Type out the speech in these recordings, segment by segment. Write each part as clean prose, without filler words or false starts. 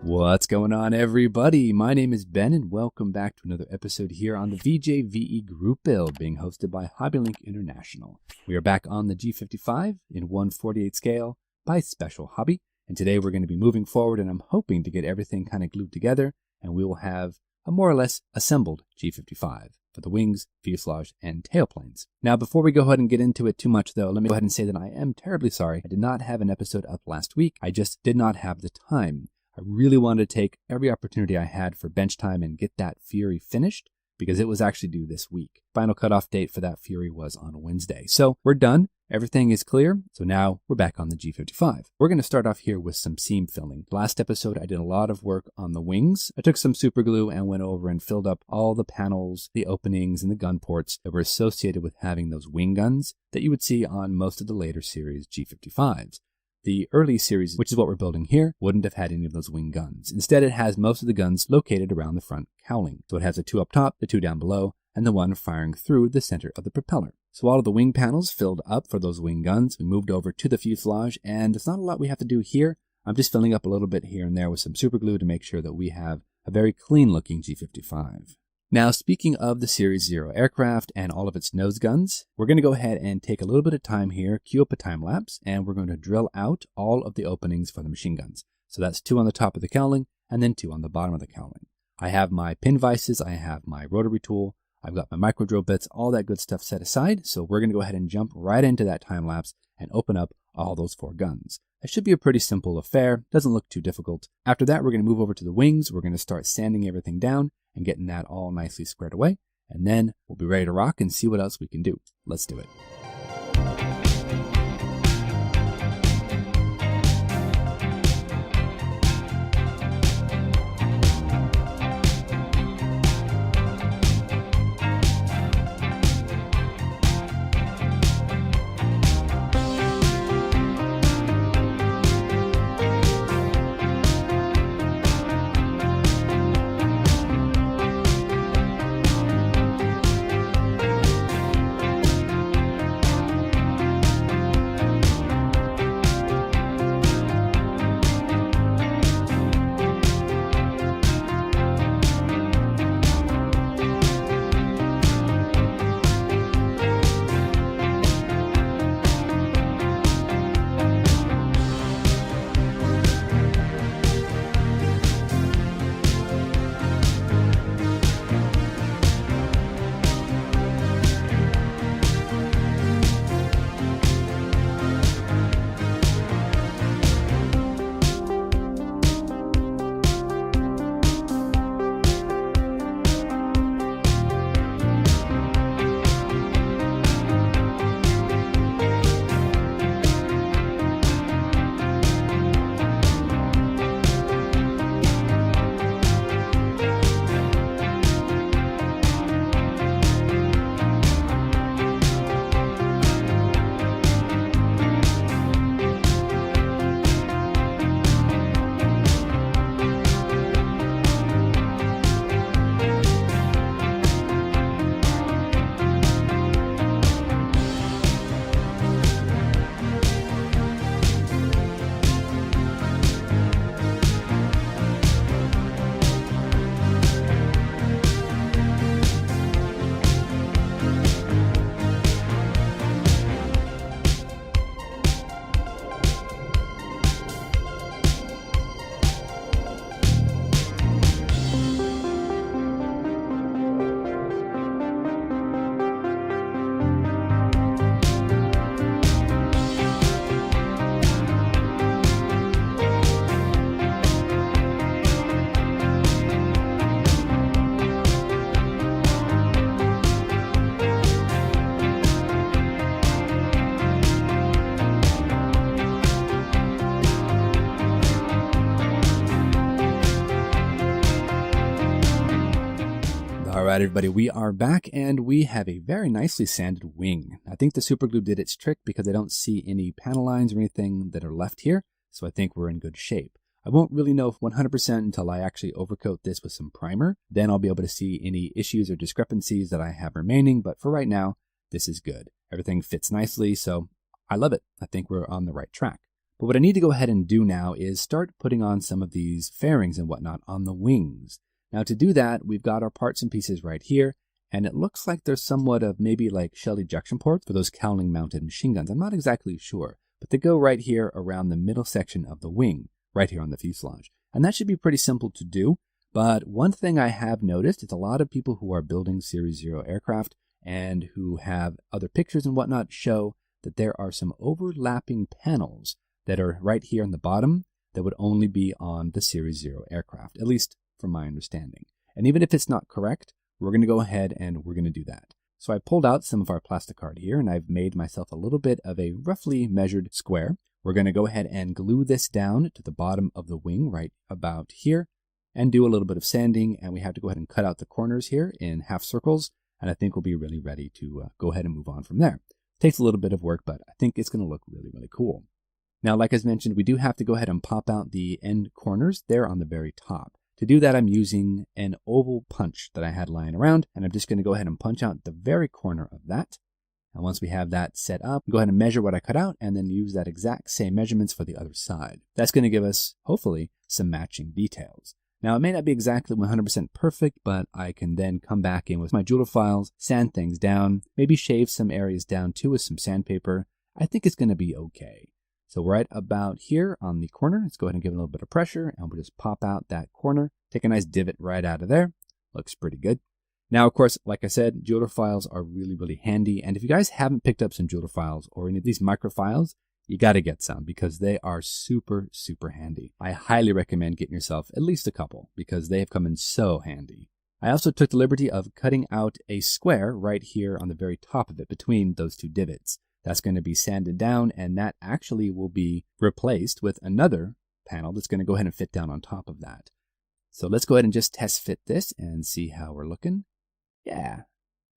What's going on, everybody? My name is Ben, and welcome back to another episode here on the VJVE Group Build, being hosted by HobbyLink International. We are back on the G.55 in 1/48 scale by Special Hobby, and today we're going to be moving forward, and I'm hoping to get everything kind of glued together, and we will have a more or less assembled G.55 for the wings, fuselage, and tailplanes. Now, before we go ahead and get into it too much, though, let me go ahead and say that I am terribly sorry I did not have an episode up last week. I just did not have the time. I really wanted to take every opportunity I had for bench time and get that Fury finished because it was actually due this week. Final cutoff date for that Fury was on Wednesday. So we're done. Everything is clear. So now we're back on the G.55. We're going to start off here with some seam filling. Last episode, I did a lot of work on the wings. I took some super glue and went over and filled up all the panels, the openings, and the gun ports that were associated with having those wing guns that you would see on most of the later series G.55s. The early series, which is what we're building here, wouldn't have had any of those wing guns. Instead, it has most of the guns located around the front cowling. So it has the two up top, the two down below, and the one firing through the center of the propeller. So all of the wing panels filled up for those wing guns. We moved over to the fuselage, and there's not a lot we have to do here. I'm just filling up a little bit here and there with some super glue to make sure that we have a very clean looking G.55. Now, speaking of the Series 0 aircraft and all of its nose guns, we're going to go ahead and take a little bit of time here, cue up a time lapse, and we're going to drill out all of the openings for the machine guns. So that's 2 on the top of the cowling and then 2 on the bottom of the cowling. I have my pin vices, I have my rotary tool, I've got my micro drill bits, all that good stuff set aside. So we're going to go ahead and jump right into that time lapse and open up all those 4 guns. It should be a pretty simple affair, doesn't look too difficult. After that, we're going to move over to the wings. We're going to start sanding everything down and getting that all nicely squared away. And then we'll be ready to rock and see what else we can do. Let's do it. Alright everybody, we are back and we have a very nicely sanded wing. I think the super glue did its trick because I don't see any panel lines or anything that are left here, so I think we're in good shape. I won't really know 100% until I actually overcoat this with some primer. Then I'll be able to see any issues or discrepancies that I have remaining. But for right now, this is good. Everything fits nicely, so I love it. I think we're on the right track. But what I need to go ahead and do now is start putting on some of these fairings and whatnot on the wings. Now to do that, we've got our parts and pieces right here, and it looks like there's somewhat of maybe like shell ejection ports for those cowling mounted machine guns. I'm not exactly sure, but they go right here around the middle section of the wing, right here on the fuselage. And that should be pretty simple to do. But one thing I have noticed is a lot of people who are building Series 0 aircraft and who have other pictures and whatnot show that there are some overlapping panels that are right here on the bottom that would only be on the Series 0 aircraft, at least from my understanding. And even if it's not correct, we're going to go ahead and we're going to do that. So I pulled out some of our plastic card here, and I've made myself a little bit of a roughly measured square. We're going to go ahead and glue this down to the bottom of the wing right about here and do a little bit of sanding. And we have to go ahead and cut out the corners here in half circles. And I think we'll be really ready to go ahead and move on from there. Takes a little bit of work, but I think it's going to look really, really cool. Now, like I mentioned, we do have to go ahead and pop out the end corners there on the very top. To do that, I'm using an oval punch that I had lying around, and I'm just going to go ahead and punch out the very corner of that. And once we have that set up, go ahead and measure what I cut out and then use that exact same measurements for the other side. That's going to give us, hopefully, some matching details. Now, it may not be exactly 100% perfect, but I can then come back in with my jeweler files, sand things down, maybe shave some areas down too with some sandpaper. I think it's going to be okay. So right about here on the corner, let's go ahead and give it a little bit of pressure, and we'll just pop out that corner. Take a nice divot right out of there. Looks pretty good. Now, of course, like I said, jeweler files are really, really handy. And if you guys haven't picked up some jeweler files or any of these microfiles, you got to get some because they are super, super handy. I highly recommend getting yourself at least a couple because they have come in so handy. I also took the liberty of cutting out a square right here on the very top of it between those two divots. That's going to be sanded down, and that actually will be replaced with another panel that's going to go ahead and fit down on top of that. So let's go ahead and just test fit this and see how we're looking. Yeah,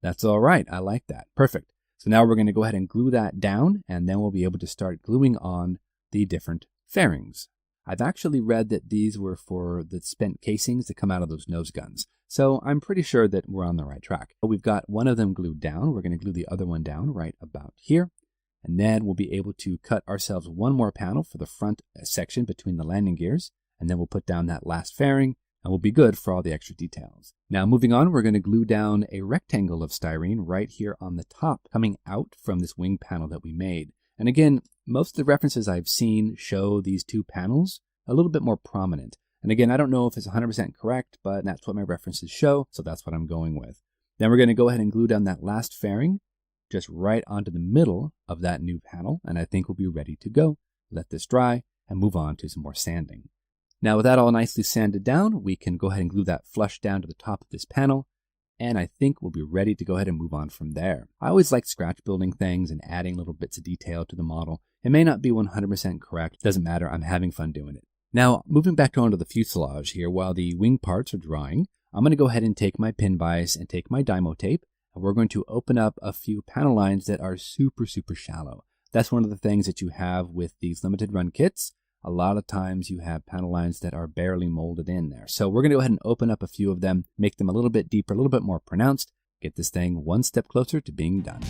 that's all right. I like that. Perfect. So now we're going to go ahead and glue that down, and then we'll be able to start gluing on the different fairings. I've actually read that these were for the spent casings that come out of those nose guns. So I'm pretty sure that we're on the right track. We've got one of them glued down. We're going to glue the other one down right about here. And then we'll be able to cut ourselves one more panel for the front section between the landing gears. And then we'll put down that last fairing, and we'll be good for all the extra details. Now moving on, we're going to glue down a rectangle of styrene right here on the top coming out from this wing panel that we made. And again, most of the references I've seen show these two panels a little bit more prominent. And again, I don't know if it's 100% correct, but that's what my references show, so that's what I'm going with. Then we're going to go ahead and glue down that last fairing just right onto the middle of that new panel, and I think we'll be ready to go. Let this dry and move on to some more sanding. Now with that all nicely sanded down, we can go ahead and glue that flush down to the top of this panel, and I think we'll be ready to go ahead and move on from there. I always like scratch building things and adding little bits of detail to the model. It may not be 100% correct, doesn't matter, I'm having fun doing it. Now, moving back onto the fuselage here, while the wing parts are drying, I'm going to go ahead and take my pin vise and take my Dymo tape, and we're going to open up a few panel lines that are super, super shallow. That's one of the things that you have with these limited run kits. A lot of times you have panel lines that are barely molded in there. So we're going to go ahead and open up a few of them, make them a little bit deeper, a little bit more pronounced, get this thing one step closer to being done.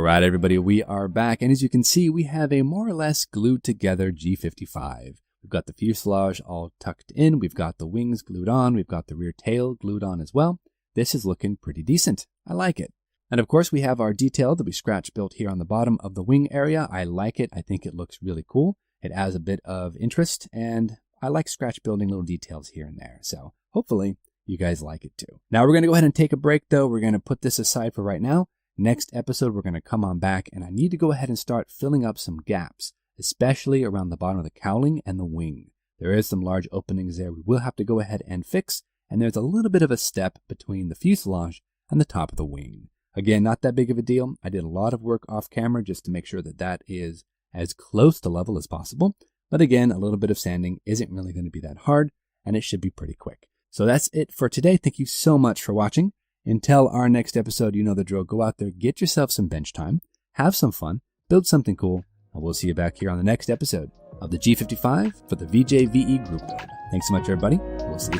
All right, everybody, we are back. And as you can see, we have a more or less glued together G.55. We've got the fuselage all tucked in. We've got the wings glued on. We've got the rear tail glued on as well. This is looking pretty decent. I like it. And of course, we have our detail that we scratch built here on the bottom of the wing area. I like it. I think it looks really cool. It adds a bit of interest, and I like scratch building little details here and there. So hopefully you guys like it too. Now we're going to go ahead and take a break though. We're going to put this aside for right now. Next episode, we're going to come on back, and I need to go ahead and start filling up some gaps, especially around the bottom of the cowling and the wing. There is some large openings there we will have to go ahead and fix, and there's a little bit of a step between the fuselage and the top of the wing. Again, not that big of a deal. I did a lot of work off camera just to make sure that that is as close to level as possible. But again, a little bit of sanding isn't really going to be that hard, and it should be pretty quick. So that's it for today. Thank you so much for watching. Until our next episode, you know the drill. Go out there, get yourself some bench time, have some fun, build something cool, and we'll see you back here on the next episode of the G.55 for the VJVE group build. Thanks so much, everybody. We'll see you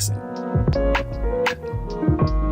soon.